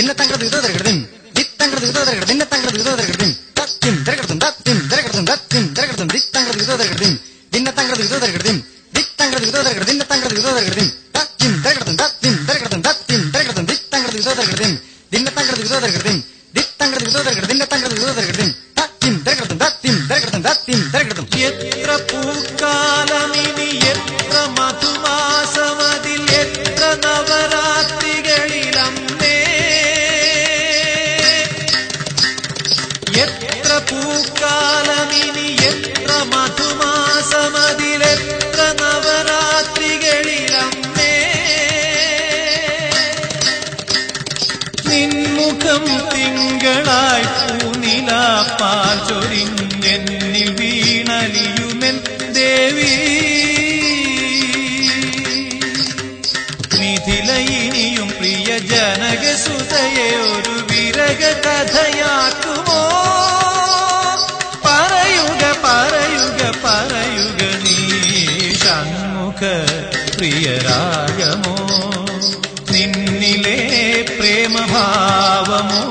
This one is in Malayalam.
ദിന്നത്തങ്കട ദിതോദരകടതിം ദിത്തങ്കട ദിതോദരകട ദിന്നത്തങ്കട ദിതോദരകടതിം തത്തിം ദരകടതും തത്തിം ദരകടതും തത്തിം ദരകടതും ദിത്തങ്കട ദിതോദരകടതിം ദിന്നത്തങ്കട ദിതോദരകടതിം ദിത്തങ്കട ദിതോദരകട ദിന്നത്തങ്കട ദിതോദരകടതിം തത്തിം ദരകടതും തത്തിം ദരകടതും തത്തിം ദരകടതും ദിത്തങ്കട ദിതോദരകടതിം ദിന്നത്തങ്കട ദിതോദരകടതിം ദിത്തങ്കട ദിതോദരകട ദിന്നത്തങ്കട ദിതോദരകടതിം തത്തിം ദരകടതും തത്തിം ദരകടതും തത്തിം ദരകടതും എത്ര പൂക്കാലമിനി എത്ര മധുമാസമതിൽ എത്ര നവരാത്രികളിലമ്മേ എത്ര പൂക്കാലമിനി എത്ര മധുമാസമതിൽ എത്ര നവരാത്രികളിലമ്മേ നിൻമുഖം തിങ്കളായി പൂനിലാപ്പാൽ ചൊരിഞ്ഞെന്നിൽ വീണലിയുമെൻ ദേവി മിഥിലയിനിയും പ്രിയ ജനകസുതയെ ഒരു വിരക കഥയാക്കുമോ പറയുക പറയുക പറയുക നീ ഷൺമുഖ പ്രിയരാഗമോ നിന്നിലെ പ്രേമഭാവമോ